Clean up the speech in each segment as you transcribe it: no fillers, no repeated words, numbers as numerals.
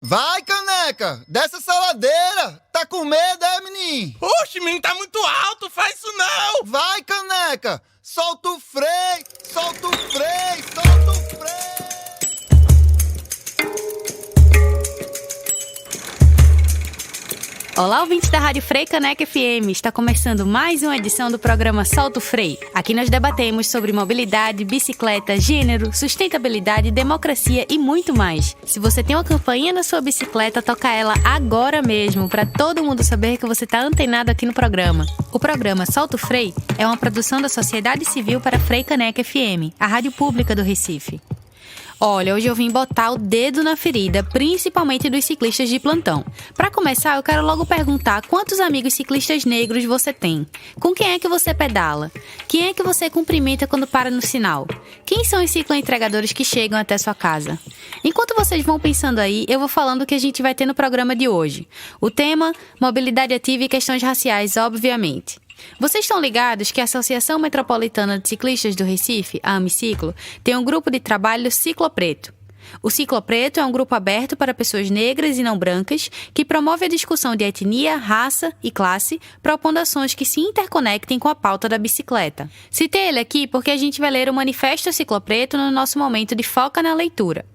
Vai, caneca! Dessa saladeira! Tá com medo, é, menino? Oxe, menino, tá muito alto, faz isso não! Vai, caneca! Solta o freio! Solta o freio! Solta o freio! Olá, ouvintes da Rádio Frei Caneca FM. Está começando mais uma edição do programa Solta o Frei. Aqui nós debatemos sobre mobilidade, bicicleta, gênero, sustentabilidade, democracia e muito mais. Se você tem uma campainha na sua bicicleta, toca ela agora mesmo, para todo mundo saber que você está antenado aqui no programa. O programa Solta o Frei é uma produção da Sociedade Civil para Frei Caneca FM, a rádio pública do Recife. Olha, hoje eu vim botar o dedo na ferida, principalmente dos ciclistas de plantão. Para começar, eu quero logo perguntar quantos amigos ciclistas negros você tem? Com quem é que você pedala? Quem é que você cumprimenta quando para no sinal? Quem são os cicloentregadores que chegam até sua casa? Enquanto vocês vão pensando aí, eu vou falando o que a gente vai ter no programa de hoje. O tema, mobilidade ativa e questões raciais, obviamente. Vocês estão ligados que a Associação Metropolitana de Ciclistas do Recife, a Amiciclo, tem um grupo de trabalho Ciclo Preto. O Ciclo Preto é um grupo aberto para pessoas negras e não brancas que promove a discussão de etnia, raça e classe, propondo ações que se interconectem com a pauta da bicicleta. Citei ele aqui porque a gente vai ler o Manifesto Ciclo Preto no nosso momento de Foca na Leitura.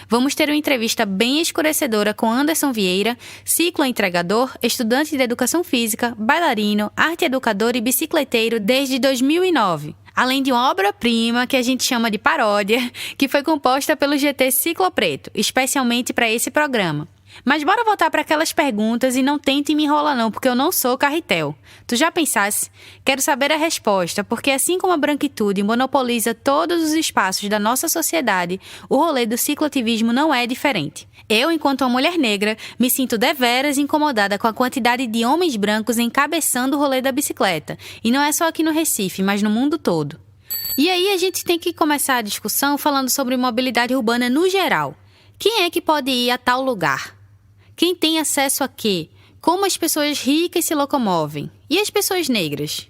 Vamos ter uma entrevista bem escurecedora com Anderson Vieira, cicloentregador, estudante de educação física, bailarino, arte educador e bicicleteiro desde 2009. Além de uma obra-prima que a gente chama de paródia, que foi composta pelo GT Ciclo Preto, especialmente para esse programa. Mas bora voltar para aquelas perguntas e não tente me enrolar não, porque eu não sou carretel. Tu já pensasse? Quero saber a resposta, porque assim como a branquitude monopoliza todos os espaços da nossa sociedade, o rolê do cicloativismo não é diferente. Eu, enquanto uma mulher negra, me sinto deveras incomodada com a quantidade de homens brancos encabeçando o rolê da bicicleta. E não é só aqui no Recife, mas no mundo todo. E aí a gente tem que começar a discussão falando sobre mobilidade urbana no geral. Quem é que pode ir a tal lugar? Quem tem acesso a quê? Como as pessoas ricas se locomovem? E as pessoas negras?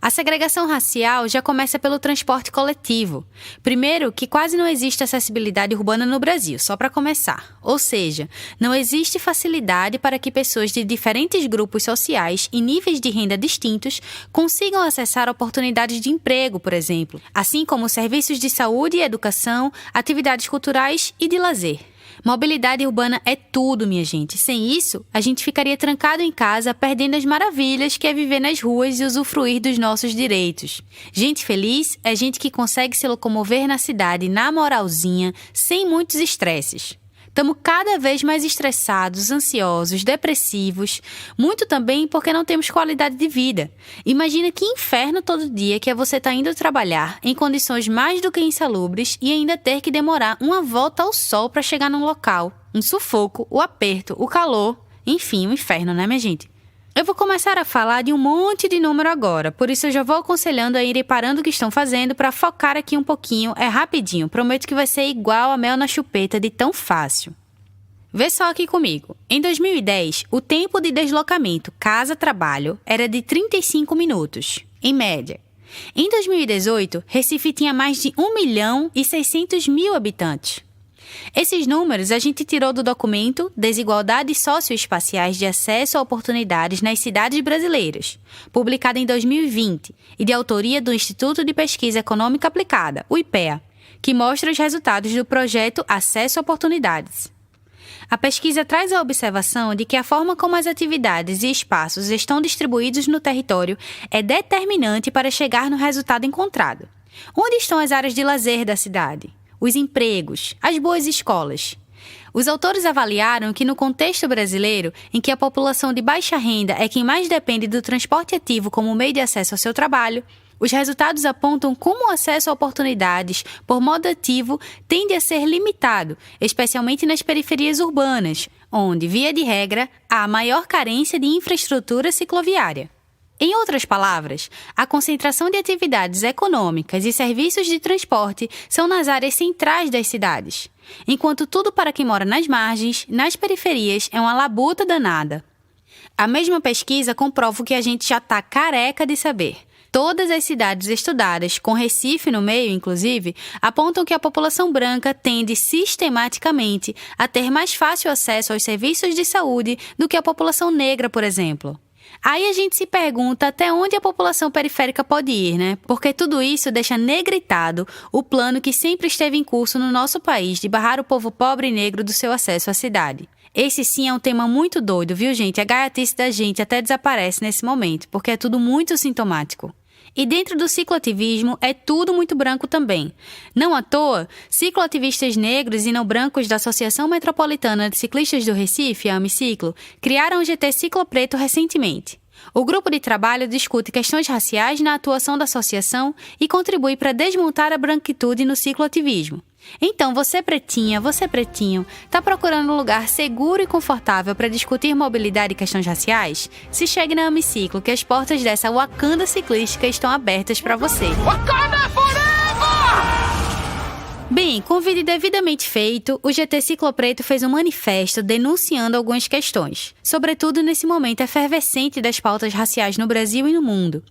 A segregação racial já começa pelo transporte coletivo. Primeiro, que quase não existe acessibilidade urbana no Brasil, só para começar. Ou seja, não existe facilidade para que pessoas de diferentes grupos sociais e níveis de renda distintos consigam acessar oportunidades de emprego, por exemplo, assim como serviços de saúde e educação, atividades culturais e de lazer. Mobilidade urbana é tudo, minha gente. Sem isso, a gente ficaria trancado em casa, perdendo as maravilhas que é viver nas ruas e usufruir dos nossos direitos. Gente feliz é gente que consegue se locomover na cidade na moralzinha, sem muitos estresses. Estamos cada vez mais estressados, ansiosos, depressivos, muito também porque não temos qualidade de vida. Imagina que inferno todo dia que é você estar indo trabalhar em condições mais do que insalubres e ainda ter que demorar uma volta ao sol para chegar num local. Um sufoco, o aperto, o calor, enfim, um inferno, né, minha gente? Eu vou começar a falar de um monte de número agora, por isso eu já vou aconselhando a irem parando o que estão fazendo para focar aqui um pouquinho, é rapidinho, prometo que vai ser igual a mel na chupeta de tão fácil. Vê só aqui comigo. Em 2010, o tempo de deslocamento casa-trabalho era de 35 minutos, em média. Em 2018, Recife tinha mais de 1.600.000 habitantes. Esses números a gente tirou do documento Desigualdades Socioespaciais de Acesso a Oportunidades nas Cidades Brasileiras, publicado em 2020 e de autoria do Instituto de Pesquisa Econômica Aplicada, o IPEA, que mostra os resultados do projeto Acesso a Oportunidades. A pesquisa traz a observação de que a forma como as atividades e espaços estão distribuídos no território é determinante para chegar no resultado encontrado. Onde estão as áreas de lazer da cidade? Os empregos, as boas escolas. Os autores avaliaram que no contexto brasileiro, em que a população de baixa renda é quem mais depende do transporte ativo como meio de acesso ao seu trabalho, os resultados apontam como o acesso a oportunidades por modo ativo tende a ser limitado, especialmente nas periferias urbanas, onde, via de regra, há maior carência de infraestrutura cicloviária. Em outras palavras, a concentração de atividades econômicas e serviços de transporte são nas áreas centrais das cidades, enquanto tudo para quem mora nas margens, nas periferias, é uma labuta danada. A mesma pesquisa comprova o que a gente já está careca de saber. Todas as cidades estudadas, com Recife no meio, inclusive, apontam que a população branca tende sistematicamente a ter mais fácil acesso aos serviços de saúde do que a população negra, por exemplo. Aí a gente se pergunta até onde a população periférica pode ir, né? Porque tudo isso deixa negritado o plano que sempre esteve em curso no nosso país de barrar o povo pobre e negro do seu acesso à cidade. Esse sim é um tema muito doido, viu, gente? A gaiatice da gente até desaparece nesse momento, porque é tudo muito sintomático. E dentro do cicloativismo é tudo muito branco também. Não à toa, cicloativistas negros e não brancos da Associação Metropolitana de Ciclistas do Recife, a Amiciclo, criaram o GT Ciclo Preto recentemente. O grupo de trabalho discute questões raciais na atuação da associação e contribui para desmontar a branquitude no cicloativismo. Então, você pretinha, você pretinho, tá procurando um lugar seguro e confortável para discutir mobilidade e questões raciais? Se chegue na Amiciclo, que as portas dessa Wakanda ciclística estão abertas para você. Wakanda Forever! Bem, convite devidamente feito, o GT Ciclo Preto fez um manifesto denunciando algumas questões, sobretudo nesse momento efervescente das pautas raciais no Brasil e no mundo.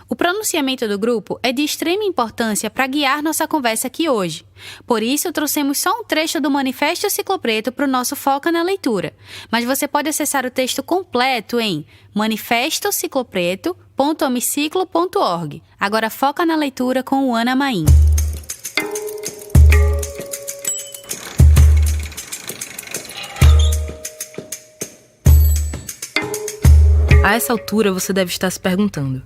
O pronunciamento do grupo é de extrema importância para guiar nossa conversa aqui hoje. Por isso, trouxemos só um trecho do Manifesto Ciclo Preto para o nosso Foca na Leitura. Mas você pode acessar o texto completo em manifestociclopreto.amiciclo.org. Agora foca na leitura com o Ana Maim. A essa altura, você deve estar se perguntando: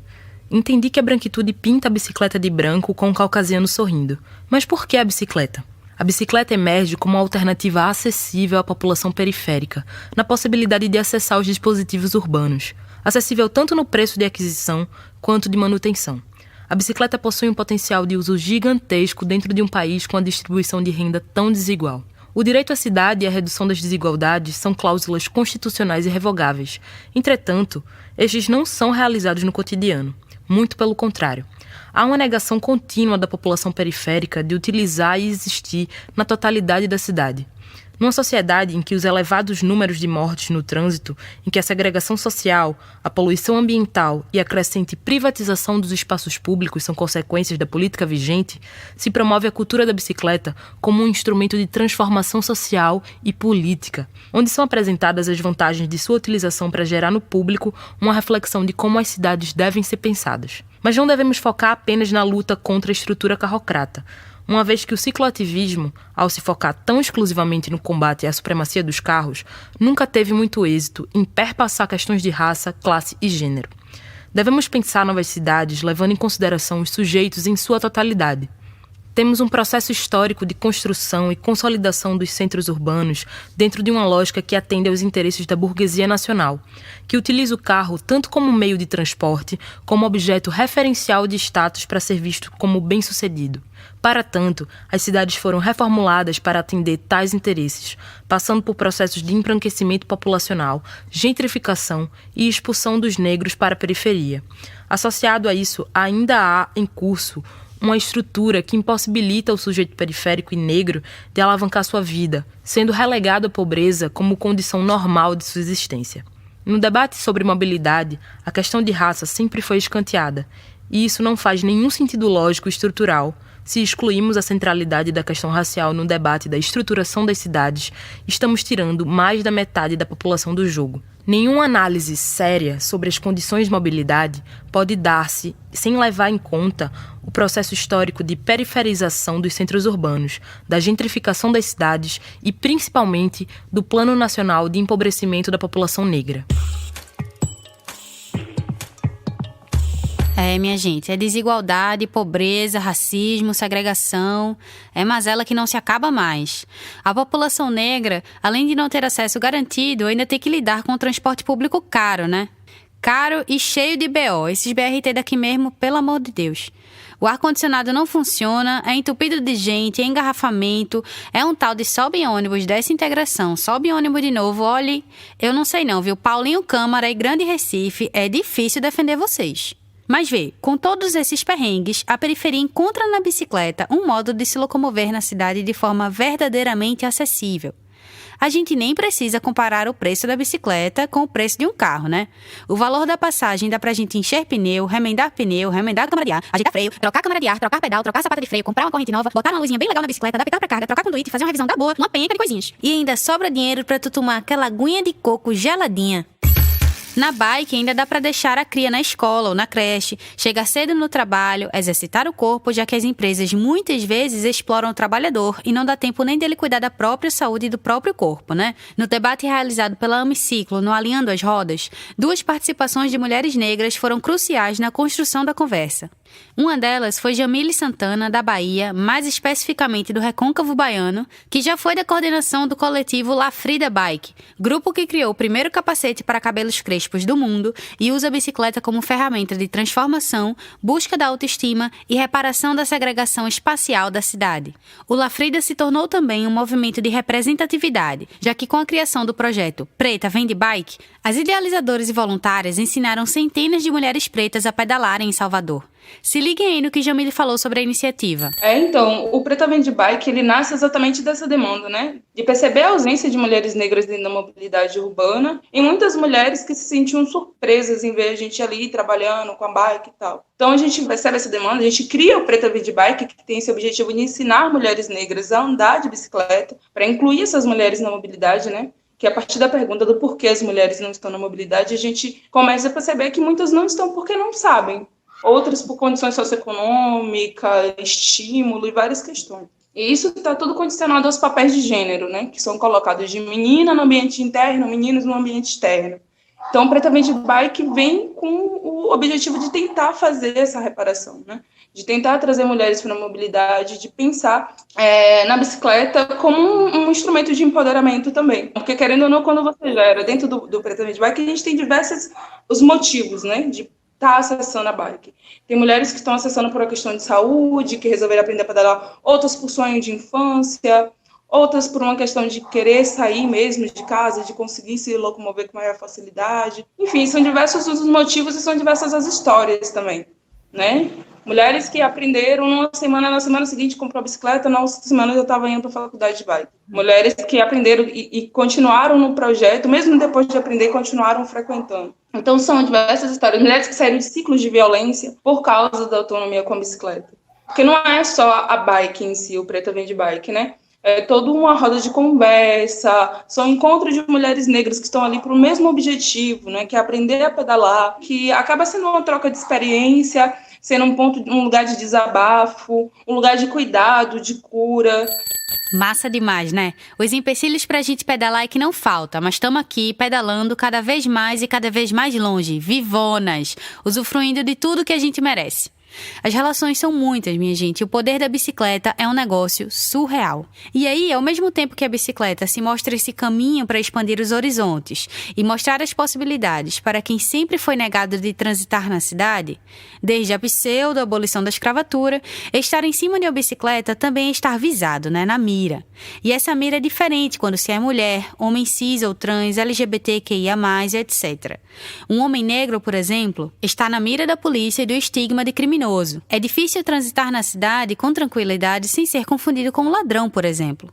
entendi que a branquitude pinta a bicicleta de branco com um caucasiano sorrindo. Mas por que a bicicleta? A bicicleta emerge como uma alternativa acessível à população periférica, na possibilidade de acessar os dispositivos urbanos, acessível tanto no preço de aquisição quanto de manutenção. A bicicleta possui um potencial de uso gigantesco dentro de um país com a distribuição de renda tão desigual. O direito à cidade e a redução das desigualdades são cláusulas constitucionais irrevogáveis. Entretanto, estes não são realizados no cotidiano. Muito pelo contrário. Há uma negação contínua da população periférica de utilizar e existir na totalidade da cidade. Numa sociedade em que os elevados números de mortes no trânsito, em que a segregação social, a poluição ambiental e a crescente privatização dos espaços públicos são consequências da política vigente, se promove a cultura da bicicleta como um instrumento de transformação social e política, onde são apresentadas as vantagens de sua utilização para gerar no público uma reflexão de como as cidades devem ser pensadas. Mas não devemos focar apenas na luta contra a estrutura carrocrata, uma vez que o cicloativismo, ao se focar tão exclusivamente no combate à supremacia dos carros, nunca teve muito êxito em perpassar questões de raça, classe e gênero. Devemos pensar novas cidades levando em consideração os sujeitos em sua totalidade. Temos um processo histórico de construção e consolidação dos centros urbanos dentro de uma lógica que atende aos interesses da burguesia nacional, que utiliza o carro tanto como meio de transporte, como objeto referencial de status para ser visto como bem-sucedido. Para tanto, as cidades foram reformuladas para atender tais interesses, passando por processos de embranquecimento populacional, gentrificação e expulsão dos negros para a periferia. Associado a isso, ainda há em curso uma estrutura que impossibilita o sujeito periférico e negro de alavancar sua vida, sendo relegado à pobreza como condição normal de sua existência. No debate sobre mobilidade, a questão de raça sempre foi escanteada, e isso não faz nenhum sentido lógico e estrutural. Se excluímos a centralidade da questão racial no debate da estruturação das cidades, estamos tirando mais da metade da população do jogo. Nenhuma análise séria sobre as condições de mobilidade pode dar-se sem levar em conta o processo histórico de periferização dos centros urbanos, da gentrificação das cidades e, principalmente, do Plano Nacional de Empobrecimento da População Negra. Minha gente, é desigualdade, pobreza, racismo, segregação. É mazela que não se acaba mais. A população negra, além de não ter acesso garantido, ainda tem que lidar com o transporte público caro, né? Caro e cheio de BO. Esses BRT daqui mesmo, pelo amor de Deus. O ar-condicionado não funciona, é entupido de gente, é engarrafamento, é um tal de sobe em ônibus, desce integração, sobe em ônibus de novo. Olhe, eu não sei não, viu? Paulinho Câmara e Grande Recife, é difícil defender vocês. Mas vê, com todos esses perrengues, a periferia encontra na bicicleta um modo de se locomover na cidade de forma verdadeiramente acessível. a gente nem precisa comparar o preço da bicicleta com o preço de um carro, né? O valor da passagem dá pra gente encher pneu, remendar câmara de ar, ajeitar freio, trocar câmara de ar, trocar pedal, trocar sapata de freio, comprar uma corrente nova, botar uma luzinha bem legal na bicicleta, adaptar pra carga, trocar conduíte, fazer uma revisão da boa, uma penca de coisinhas. E ainda sobra dinheiro pra tu tomar aquela aguinha de coco geladinha. Na bike ainda dá para deixar a cria na escola ou na creche, chegar cedo no trabalho, exercitar o corpo, já que as empresas muitas vezes exploram o trabalhador e não dá tempo nem dele cuidar da própria saúde e do próprio corpo, né? No debate realizado pela Amiciclo, no Alinhando as Rodas, 2 participações de mulheres negras foram cruciais na construção da conversa. Uma delas foi Jamile Santana, da Bahia, mais especificamente do Recôncavo Baiano, que já foi da coordenação do coletivo La Frida Bike, grupo que criou o primeiro capacete para cabelos crespos do mundo e usa a bicicleta como ferramenta de transformação, busca da autoestima e reparação da segregação espacial da cidade. O La Frida se tornou também um movimento de representatividade, já que com a criação do projeto Preta Vende Bike, as idealizadoras e voluntárias ensinaram centenas de mulheres pretas a pedalarem em Salvador. Se liguem aí no que Jamile falou sobre a iniciativa. Então, o Preta Vende Bike, ele nasce exatamente dessa demanda, né? De perceber a ausência de mulheres negras dentro da mobilidade urbana e muitas mulheres que se sentiam surpresas em ver a gente ali trabalhando com a bike e tal. Então, a gente percebe essa demanda, a gente cria o Preta Vende Bike, que tem esse objetivo de ensinar mulheres negras a andar de bicicleta, para incluir essas mulheres na mobilidade, né? Que a partir da pergunta do porquê as mulheres não estão na mobilidade, a gente começa a perceber que muitas não estão porque não sabem. Outras por condições socioeconômicas, estímulo e várias questões. E isso está tudo condicionado aos papéis de gênero, né, que são colocados de menina no ambiente interno, meninos no ambiente externo. Então, o Preta Vende Bike vem com o objetivo de tentar fazer essa reparação, né, de tentar trazer mulheres para a mobilidade, de pensar na bicicleta como um instrumento de empoderamento também. Porque, querendo ou não, quando você gera dentro do Preta Vende Bike, a gente tem diversos os motivos, né, de está acessando a bike. Tem mulheres que estão acessando por uma questão de saúde, que resolveram aprender a pedalar, outras por sonho de infância, outras por uma questão de querer sair mesmo de casa, de conseguir se locomover com maior facilidade. Enfim, são diversos os motivos e são diversas as histórias também, né? Mulheres que aprenderam na semana seguinte comprou a bicicleta, na outra semana eu estava indo para a faculdade de bike. Mulheres que aprenderam e continuaram no projeto, mesmo depois de aprender, continuaram frequentando. Então, são diversas histórias. Mulheres que saíram de ciclos de violência por causa da autonomia com a bicicleta. Porque não é só a bike em si, o Preta Vende Bike, né? É toda uma roda de conversa, são encontros de mulheres negras que estão ali para o mesmo objetivo, né? Que é aprender a pedalar, que acaba sendo uma troca de experiência, sendo um lugar de desabafo, um lugar de cuidado, de cura. Massa demais, né? Os empecilhos pra gente pedalar é que não falta, mas estamos aqui pedalando cada vez mais e cada vez mais longe, vivonas, usufruindo de tudo que a gente merece. As relações são muitas, minha gente, e o poder da bicicleta é um negócio surreal. E aí, ao mesmo tempo que a bicicleta se mostra esse caminho para expandir os horizontes e mostrar as possibilidades para quem sempre foi negado de transitar na cidade, desde a pseudo-abolição da escravatura, estar em cima de uma bicicleta também é estar visado, né, na mira. E essa mira é diferente quando se é mulher, homem cis ou trans, LGBTQIA+, etc. Um homem negro, por exemplo, está na mira da polícia e do estigma de criminoso. É difícil transitar na cidade com tranquilidade sem ser confundido com um ladrão, por exemplo.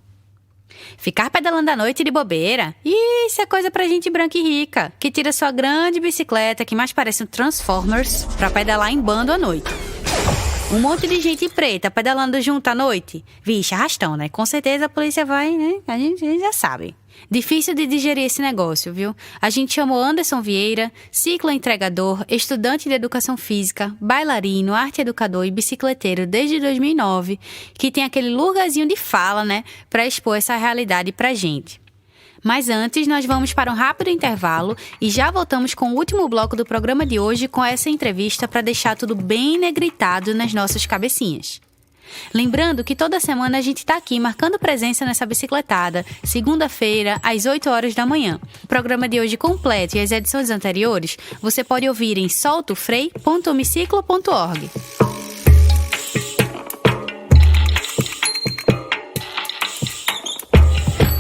Ficar pedalando à noite de bobeira? Isso é coisa pra gente branca e rica, que tira sua grande bicicleta, que mais parece um Transformers, pra pedalar em bando à noite. Um monte de gente preta pedalando junto à noite? Vixe, arrastão, né? Com certeza a polícia vai, né? A gente já sabe. Difícil de digerir esse negócio, viu? A gente chamou Anderson Vieira, cicloentregador, estudante de educação física, bailarino, arte educador e bicicleteiro desde 2009, que tem aquele lugarzinho de fala, né? Pra expor essa realidade pra gente. Mas antes, nós vamos para um rápido intervalo e já voltamos com o último bloco do programa de hoje com essa entrevista para deixar tudo bem negritado nas nossas cabecinhas. Lembrando que toda semana a gente está aqui marcando presença nessa bicicletada, segunda-feira, às 8 horas da manhã. O programa de hoje completo e as edições anteriores você pode ouvir em soltofrei.homiciclo.org.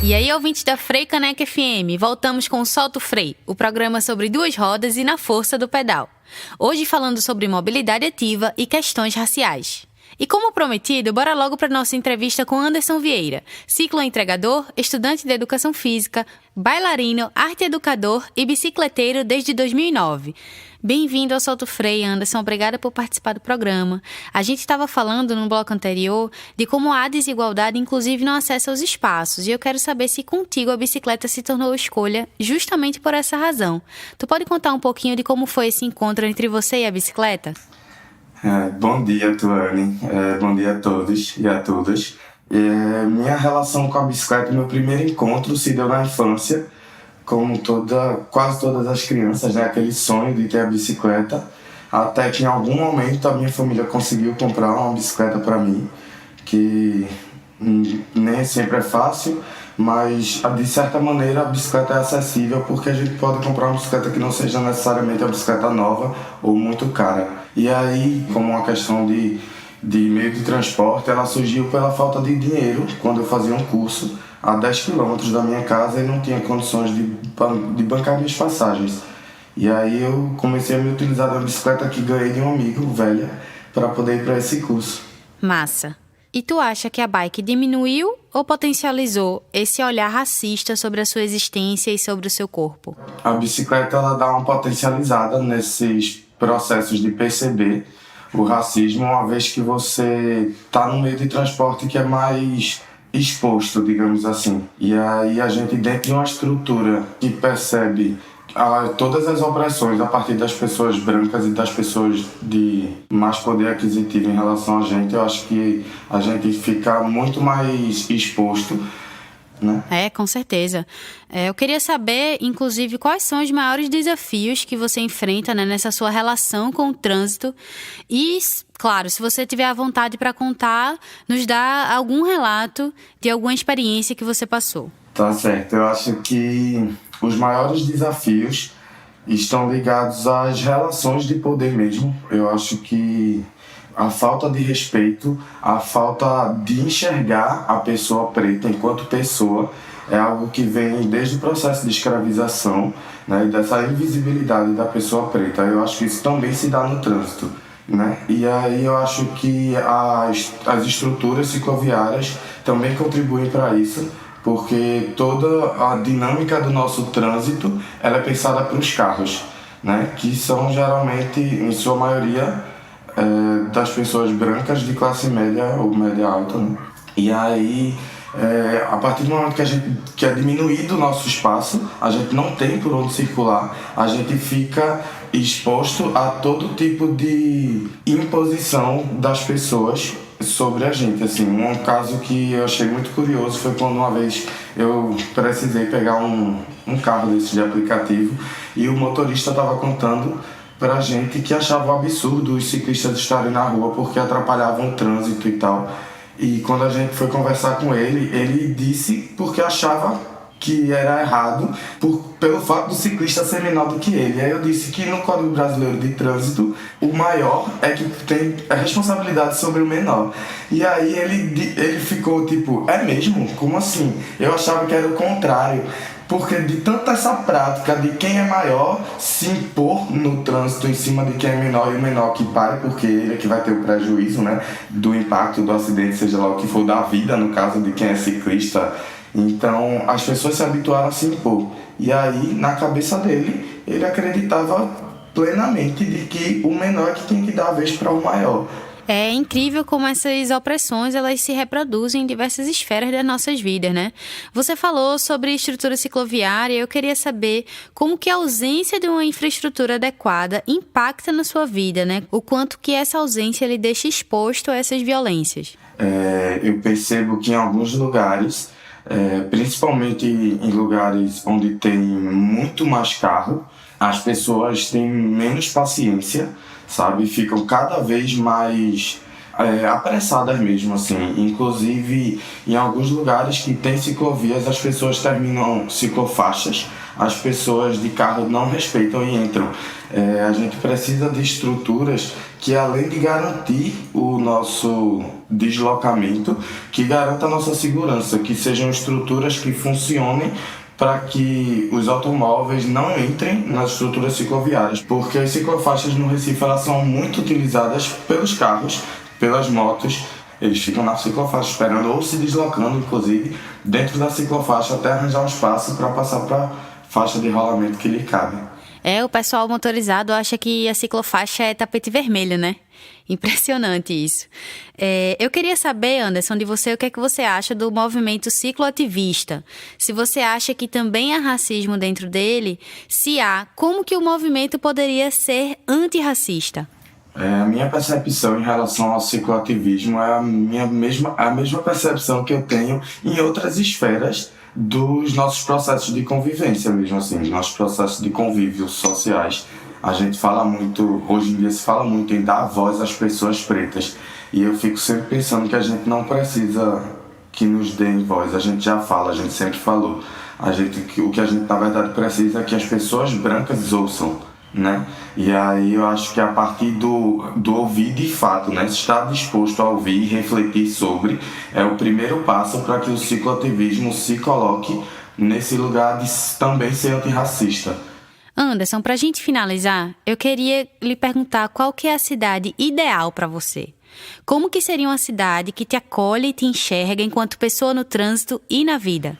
E aí, ouvintes da Frei Caneca FM, voltamos com o Solta o Frei, o programa sobre duas rodas e na força do pedal. Hoje falando sobre mobilidade ativa e questões raciais. E como prometido, bora logo para nossa entrevista com Anderson Vieira, cicloentregador, estudante de educação física, bailarino, arte educador e bicicleteiro desde 2009. Bem-vindo ao Solto Freio, Anderson. Obrigada por participar do programa. A gente estava falando no bloco anterior de como há desigualdade, inclusive no acesso aos espaços. E eu quero saber se contigo a bicicleta se tornou escolha justamente por essa razão. Tu pode contar um pouquinho de como foi esse encontro entre você e a bicicleta? Bom dia, Tuane. Bom dia a todos e a todas. Minha relação com a bicicleta, meu primeiro encontro se deu na infância, como quase todas as crianças, né? Aquele sonho de ter a bicicleta, até que em algum momento a minha família conseguiu comprar uma bicicleta para mim, que nem sempre é fácil, mas de certa maneira a bicicleta é acessível porque a gente pode comprar uma bicicleta que não seja necessariamente uma bicicleta nova ou muito cara. E aí, como uma questão de meio de transporte, ela surgiu pela falta de dinheiro quando eu fazia um curso a 10 km da minha casa e não tinha condições de bancar minhas passagens. E aí eu comecei a me utilizar da bicicleta que ganhei de um amigo, velha, para poder ir para esse curso. Massa. E tu acha que a bike diminuiu ou potencializou esse olhar racista sobre a sua existência e sobre o seu corpo? A bicicleta ela dá uma potencializada nesses processos de perceber o racismo, uma vez que você está no meio de transporte que é mais exposto, digamos assim. E aí a gente, dentro de uma estrutura que percebe todas as opressões a partir das pessoas brancas e das pessoas de mais poder aquisitivo em relação a gente, eu acho que a gente fica muito mais exposto, né? Com certeza. Eu queria saber, inclusive, quais são os maiores desafios que você enfrenta, né, nessa sua relação com o trânsito. E, claro, se você tiver a vontade para contar, nos dá algum relato de alguma experiência que você passou. Tá certo. Eu acho que os maiores desafios estão ligados às relações de poder mesmo. Eu acho que a falta de respeito, a falta de enxergar a pessoa preta enquanto pessoa é algo que vem desde o processo de escravização, né, e dessa invisibilidade da pessoa preta. Eu acho que isso também se dá no trânsito, né? E aí eu acho que as estruturas cicloviárias também contribuem para isso, porque toda a dinâmica do nosso trânsito ela é pensada para os carros, né, que são geralmente, em sua maioria, das pessoas brancas de classe média ou média alta, né? E aí, a partir do momento que é diminuído o nosso espaço, a gente não tem por onde circular, a gente fica exposto a todo tipo de imposição das pessoas sobre a gente. Assim, um caso que eu achei muito curioso foi quando uma vez eu precisei pegar um carro desse de aplicativo e o motorista estava contando pra gente que achava um absurdo os ciclistas estarem na rua porque atrapalhavam o trânsito e tal. E quando a gente foi conversar com ele, ele disse porque achava que era errado pelo fato do ciclista ser menor do que ele. Aí eu disse que no Código Brasileiro de Trânsito, o maior é que tem a responsabilidade sobre o menor. E aí ele ficou tipo, é mesmo? Como assim? Eu achava que era o contrário. Porque de tanta essa prática de quem é maior se impor no trânsito em cima de quem é menor e o menor que pare, porque ele é que vai ter o prejuízo, né, do impacto do acidente, seja lá o que for, da vida, no caso de quem é ciclista. Então as pessoas se habituaram a se impor. E aí, na cabeça dele, ele acreditava plenamente de que o menor é que tem que dar a vez para o maior. É incrível como essas opressões elas se reproduzem em diversas esferas das nossas vidas, né? Você falou sobre estrutura cicloviária e eu queria saber como que a ausência de uma infraestrutura adequada impacta na sua vida, né? O quanto que essa ausência lhe deixa exposto a essas violências. Eu percebo que em alguns lugares, principalmente em lugares onde tem muito mais carro, as pessoas têm menos paciência, sabe? Ficam cada vez mais apressadas mesmo, assim. Inclusive, em alguns lugares que tem ciclovias, as pessoas terminam ciclofaixas, as pessoas de carro não respeitam e entram. A gente precisa de estruturas que, além de garantir o nosso deslocamento, que garanta a nossa segurança, que sejam estruturas que funcionem para que os automóveis não entrem nas estruturas cicloviárias, porque as ciclofaixas no Recife elas são muito utilizadas pelos carros, pelas motos, eles ficam na ciclofaixa esperando ou se deslocando, inclusive, dentro da ciclofaixa até arranjar um espaço para passar para a faixa de rolamento que lhe cabe. O pessoal motorizado acha que a ciclofaixa é tapete vermelho, né? Impressionante isso. Eu queria saber, Anderson, de você, o que é que você acha do movimento cicloativista. Se você acha que também há racismo dentro dele, se há, como que o movimento poderia ser antirracista? A minha percepção em relação ao cicloativismo é a mesma percepção que eu tenho em outras esferas dos nossos processos de convivência mesmo, assim, dos nossos processos de convívio sociais. A gente fala muito, hoje em dia se fala muito em dar voz às pessoas pretas, e eu fico sempre pensando que a gente não precisa que nos deem voz, a gente já fala, a gente sempre falou. O que a gente na verdade precisa é que as pessoas brancas ouçam, né? E aí eu acho que a partir do ouvir de fato, né, estar disposto a ouvir e refletir sobre, é o primeiro passo para que o cicloativismo se coloque nesse lugar de também ser antirracista. Anderson, para a gente finalizar, eu queria lhe perguntar qual que é a cidade ideal para você. Como que seria uma cidade que te acolhe e te enxerga enquanto pessoa no trânsito e na vida?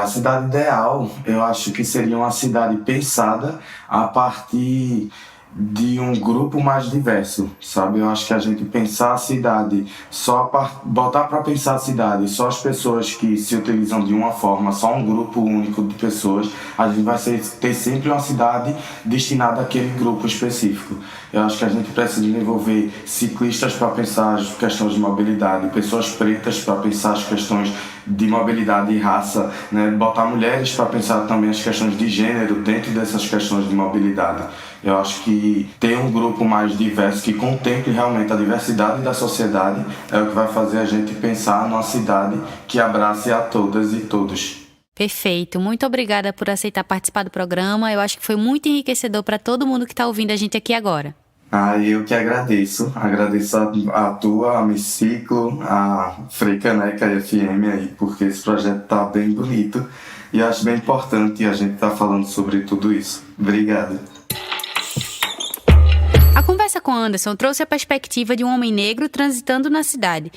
A cidade ideal, eu acho que seria uma cidade pensada a partir de um grupo mais diverso, sabe? Eu acho que a gente pensar a cidade, botar para pensar a cidade, só as pessoas que se utilizam de uma forma, só um grupo único de pessoas, a gente vai ter sempre uma cidade destinada àquele grupo específico. Eu acho que a gente precisa envolver ciclistas para pensar as questões de mobilidade, pessoas pretas para pensar as questões de mobilidade e raça, né? Botar mulheres para pensar também as questões de gênero dentro dessas questões de mobilidade. Eu acho que ter um grupo mais diverso que contemple realmente a diversidade da sociedade é o que vai fazer a gente pensar numa cidade que abrace a todas e todos. Perfeito. Muito obrigada por aceitar participar do programa. Eu acho que foi muito enriquecedor para todo mundo que está ouvindo a gente aqui agora. Eu que agradeço. Agradeço a tua, a Amiciclo, a Freicaneca FM aí, porque esse projeto tá bem bonito e acho bem importante a gente estar falando sobre tudo isso. Obrigado. A conversa com Anderson trouxe a perspectiva de um homem negro transitando na cidade.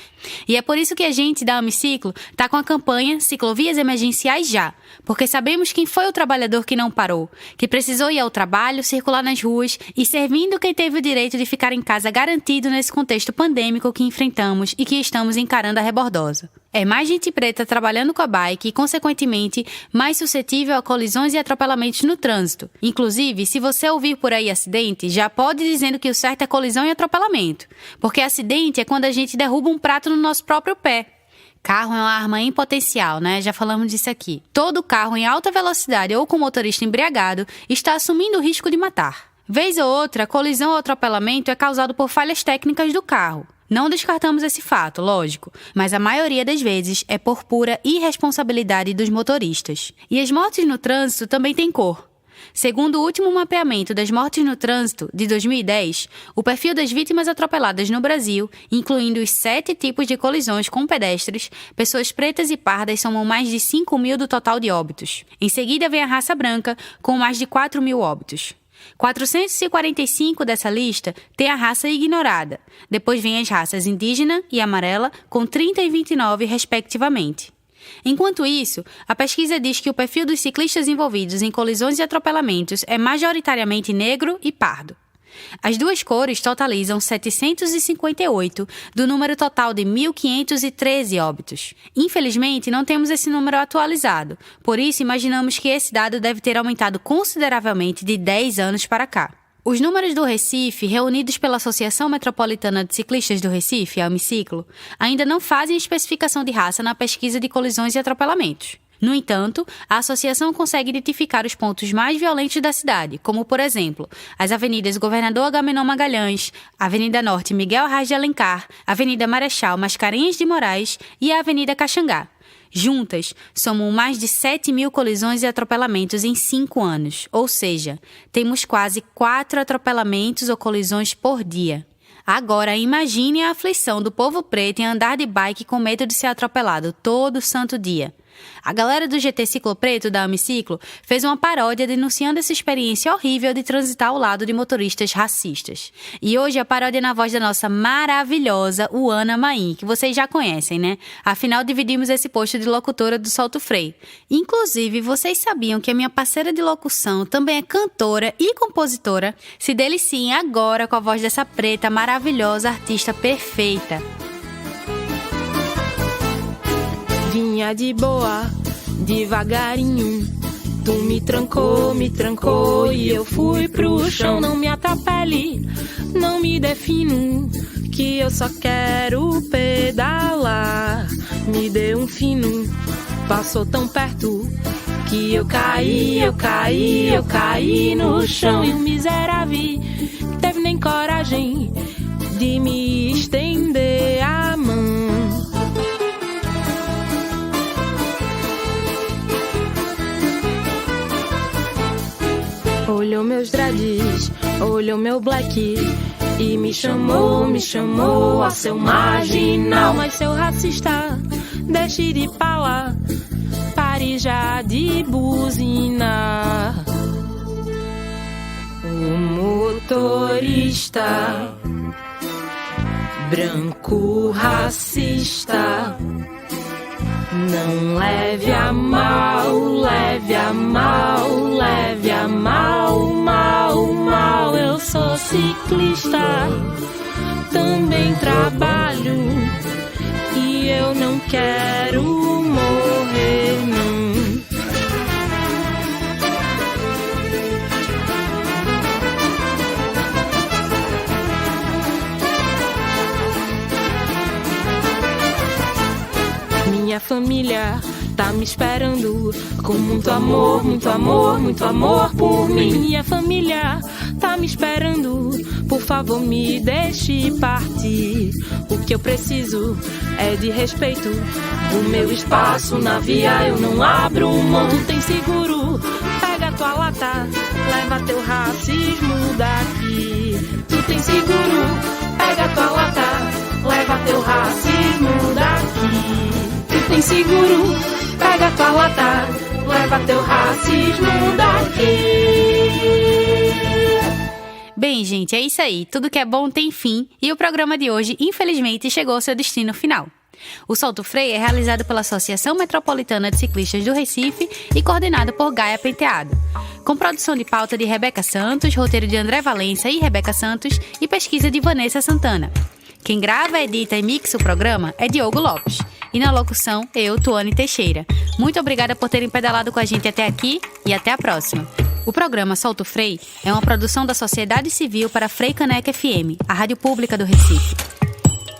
E é por isso que a gente, da Amiciclo, está com a campanha Ciclovias Emergenciais Já, porque sabemos quem foi o trabalhador que não parou, que precisou ir ao trabalho, circular nas ruas e servindo quem teve o direito de ficar em casa garantido nesse contexto pandêmico que enfrentamos e que estamos encarando a rebordosa. É mais gente preta trabalhando com a bike e, consequentemente, mais suscetível a colisões e atropelamentos no trânsito. Inclusive, se você ouvir por aí acidente, já pode ir dizendo que o certo é colisão e atropelamento. Porque acidente é quando a gente derruba um prato no nosso próprio pé. Carro é uma arma em potencial, né? Já falamos disso aqui. Todo carro em alta velocidade ou com motorista embriagado está assumindo o risco de matar. Vez ou outra, colisão ou atropelamento é causado por falhas técnicas do carro. Não descartamos esse fato, lógico, mas a maioria das vezes é por pura irresponsabilidade dos motoristas. E as mortes no trânsito também têm cor. Segundo o último mapeamento das mortes no trânsito, de 2010, o perfil das vítimas atropeladas no Brasil, incluindo os 7 tipos de colisões com pedestres, pessoas pretas e pardas somam mais de 5.000 do total de óbitos. Em seguida vem a raça branca, com mais de 4.000 óbitos. 445 dessa lista tem a raça ignorada. Depois vem as raças indígena e amarela, com 30 e 29, respectivamente. Enquanto isso, a pesquisa diz que o perfil dos ciclistas envolvidos em colisões e atropelamentos é majoritariamente negro e pardo. As duas cores totalizam 758 do número total de 1.513 óbitos. Infelizmente, não temos esse número atualizado, por isso imaginamos que esse dado deve ter aumentado consideravelmente de 10 anos para cá. Os números do Recife, reunidos pela Associação Metropolitana de Ciclistas do Recife, a Amiciclo, ainda não fazem especificação de raça na pesquisa de colisões e atropelamentos. No entanto, a associação consegue identificar os pontos mais violentos da cidade, como, por exemplo, as avenidas Governador Agamenon Magalhães, Avenida Norte Miguel Arraes de Alencar, Avenida Marechal Mascarenhas de Moraes e a Avenida Caxangá. Juntas, somam mais de 7.000 colisões e atropelamentos em 5 anos, ou seja, temos quase 4 atropelamentos ou colisões por dia. Agora, imagine a aflição do povo preto em andar de bike com medo de ser atropelado todo santo dia. A galera do GT Ciclo Preto da Amiciclo fez uma paródia denunciando essa experiência horrível de transitar ao lado de motoristas racistas. E hoje a paródia é na voz da nossa maravilhosa Uana Maim, que vocês já conhecem, né? Afinal, dividimos esse posto de locutora do Solto Freio. Inclusive, vocês sabiam que a minha parceira de locução também é cantora e compositora? Se deliciem agora com a voz dessa preta maravilhosa artista perfeita. Vinha de boa, devagarinho. Tu me trancou e eu fui pro chão. Não me atrapalhe, não me defino, que eu só quero pedalar. Me deu um fino, passou tão perto, que eu caí no chão. E o miserável teve nem coragem de me estender a mão. Olhou meus dreads, olhou meu black e me chamou a seu marginal. Mas seu racista, deixe de pala, pare já de buzinar. O motorista branco racista, não leve a mal, mal. Eu sou ciclista, também trabalho e eu não quero morrer, não. Minha família tá me esperando com muito amor por mim. Minha família tá me esperando, por favor me deixe partir. O que eu preciso é de respeito, do meu espaço na via eu não abro mão. Tu tem seguro, pega tua lata, leva teu racismo daqui. Tu tem seguro, pega tua lata, leva teu racismo daqui. Tu tem seguro, pega tua lata, leva teu racismo daqui. Bem, gente, é isso aí. Tudo que é bom tem fim e o programa de hoje, infelizmente, chegou ao seu destino final. O Solto Freio é realizado pela Associação Metropolitana de Ciclistas do Recife e coordenado por Gaia Penteado. Com produção de pauta de Rebeca Santos, roteiro de André Valença e Rebeca Santos e pesquisa de Vanessa Santana. Quem grava, edita e mixa o programa é Diogo Lopes. E na locução, eu, Tuane Teixeira. Muito obrigada por terem pedalado com a gente até aqui e até a próxima. O programa Solto Freio é uma produção da Sociedade Civil para Frei Caneca FM, a rádio pública do Recife.